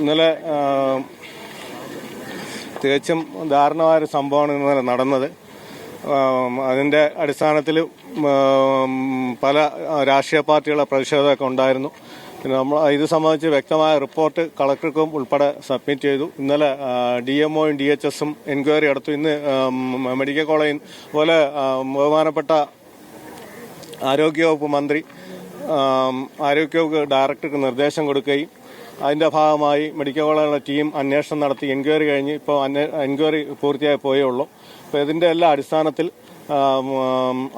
ഇന്നലെ തികച്ചും ദാരുണമായൊരു സംഭവമാണ് ഇന്നലെ നടന്നത്. അതിൻ്റെ അടിസ്ഥാനത്തിൽ പല രാഷ്ട്രീയ പാർട്ടികളുടെ പ്രതിഷേധമൊക്കെ ഉണ്ടായിരുന്നു. പിന്നെ നമ്മൾ ഇത് സംബന്ധിച്ച് വ്യക്തമായ റിപ്പോർട്ട് കളക്ടർക്കും ഉൾപ്പെടെ സബ്മിറ്റ് ചെയ്തു. ഇന്നലെ DMOയും DHSും എൻക്വയറി നടത്തു. ഇന്ന് മെഡിക്കൽ കോളേജിൽ പോലെ ബഹുമാനപ്പെട്ട ആരോഗ്യവകുപ്പ് മന്ത്രി ആരോഗ്യവകുപ്പ് ഡയറക്ടർക്ക് നിർദ്ദേശം കൊടുക്കുകയും അതിന്റെ ഭാഗമായി മെഡിക്കൽ കോളേജിലെ ടീം അന്വേഷണം നടത്തി എൻക്വയറി കഴിഞ്ഞ് ഇപ്പോൾ എൻക്വയറി പൂർത്തിയായി പോയേ ഉള്ളൂ. അപ്പോൾ ഇതിന്റെ എല്ലാ അടിസ്ഥാനത്തിൽ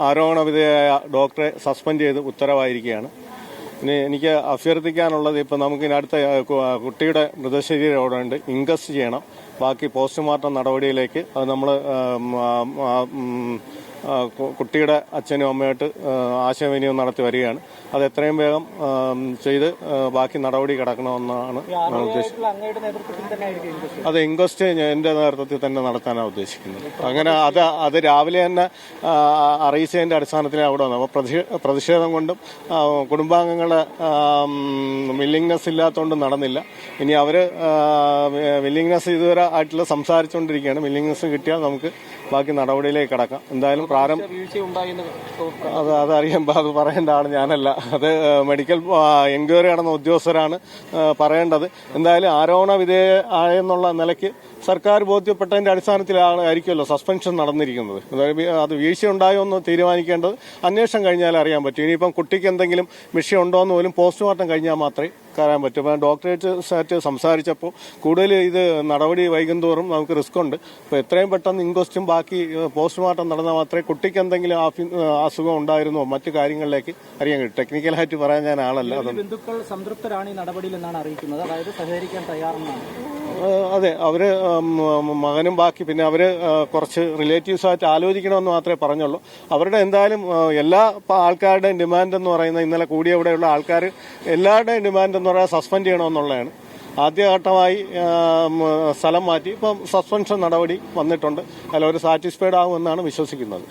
ആരോപണ വിധേയയായ ഡോക്ടറെ സസ്പെൻഡ് ചെയ്ത് ഉത്തരവായിരിക്കുകയാണ്. ഇനി എനിക്ക് അഭ്യർത്ഥിക്കാനുള്ളത്, ഇപ്പം നമുക്ക് അടുത്ത കുട്ടിയുടെ മൃതശരീരം അവിടെ ഉണ്ട്, ഇൻക്വസ്റ്റ് ചെയ്യണം. ബാക്കി പോസ്റ്റ്മോർട്ടം നടപടിയിലേക്ക് അത് നമ്മൾ കുട്ടിയുടെ അച്ഛനും അമ്മയായിട്ട് ആശയവിനിമയം നടത്തി വരികയാണ്. അത് എത്രയും വേഗം ചെയ്ത് ബാക്കി നടപടി കിടക്കണമെന്നാണ് ഉദ്ദേശിക്കുന്നത്. അത് ഇൻക്വസ്റ്റ് എന്റെ നേതൃത്വത്തിൽ തന്നെ നടത്താനാണ് ഉദ്ദേശിക്കുന്നത്. അങ്ങനെ അത് രാവിലെ തന്നെ അറിയിച്ചതിന്റെ അടിസ്ഥാനത്തിൽ അവിടെ വന്നു. അപ്പോൾ പ്രതിഷേധം കൊണ്ടും കുടുംബാംഗങ്ങളെ വില്ലിങ്നെസ് ഇല്ലാത്തതുകൊണ്ടും നടന്നില്ല. ഇനി അവര് വില്ലിങ്നെസ് ഇതുവരെ ആയിട്ടുള്ള സംസാരിച്ചുകൊണ്ടിരിക്കുകയാണ്. വില്ലിങ്നെസ് കിട്ടിയാൽ നമുക്ക് ബാക്കി നടപടിയിലേക്ക് കിടക്കാം. എന്തായാലും അതറിയാൻ അത് പറയേണ്ട ആള് ഞാനല്ല. അത് മെഡിക്കൽ എൻക്വയറി നടന്ന ഉദ്യോഗസ്ഥരാണ് പറയേണ്ടത്. എന്തായാലും ആരോപണ വിധേയമായെന്നുള്ള നിലയ്ക്ക് സർക്കാർ ബോധ്യപ്പെട്ടതിന്റെ അടിസ്ഥാനത്തിലായിരിക്കുമല്ലോ സസ്പെൻഷൻ നടന്നിരിക്കുന്നത്. അത് വീഴ്ച ഉണ്ടായോ എന്ന് തീരുമാനിക്കേണ്ടത് അന്വേഷണം കഴിഞ്ഞാൽ അറിയാൻ പറ്റും. ഇനിയിപ്പം കുട്ടിക്ക് എന്തെങ്കിലും വിഷയം ഉണ്ടോ എന്ന് പോലും പോസ്റ്റ്മോർട്ടം കഴിഞ്ഞാൽ മാത്രമേ കയറാൻ പറ്റും. അപ്പം ഡോക്ടറേറ്റ് സംസാരിച്ചപ്പോൾ കൂടുതൽ ഇത് നടപടി വൈകുന്തോറും നമുക്ക് റിസ്ക് ഉണ്ട്. അപ്പോൾ എത്രയും പെട്ടെന്ന് ഇൻക്വസ്റ്റും ബാക്കി പോസ്റ്റ്മോർട്ടം നടന്നാൽ മാത്രമേ കുട്ടിക്ക് എന്തെങ്കിലും അസുഖം ഉണ്ടായിരുന്നോ മറ്റു കാര്യങ്ങളിലേക്ക് അറിയാൻ കഴിയും. ടെക്നിക്കലായിട്ട് പറയാൻ ഞാൻ ആളല്ല. ബന്ധുക്കൾ സംതൃപ്തരാണ് ഈ നടപടിയിൽ എന്നാണ് അറിയിക്കുന്നത്. അതായത് സഹകരിക്കാൻ തയ്യാറെന്നാണ്. അതെ, അവര് മകനും ബാക്കി പിന്നെ അവര് കുറച്ച് റിലേറ്റീവ്സായിട്ട് ആലോചിക്കണമെന്ന് മാത്രമേ പറഞ്ഞുള്ളൂ. അവരുടെ എന്തായാലും എല്ലാ ആൾക്കാരുടെയും ഡിമാൻഡ് എന്ന് പറയുന്നത്, ഇന്നലെ കൂടിയ ഇവിടെയുള്ള ആൾക്കാർ എല്ലാവരുടെയും ഡിമാൻഡ് എന്ന് പറയുന്നത് സസ്പെൻഡ് ചെയ്യണമെന്നുള്ളതാണ്. ആദ്യഘട്ടമായി സ്ഥലം മാറ്റി ഇപ്പം സസ്പെൻഷൻ നടപടി വന്നിട്ടുണ്ട്. അതിൽ അവർ സാറ്റിസ്ഫൈഡ് ആകുമെന്നാണ് വിശ്വസിക്കുന്നത്.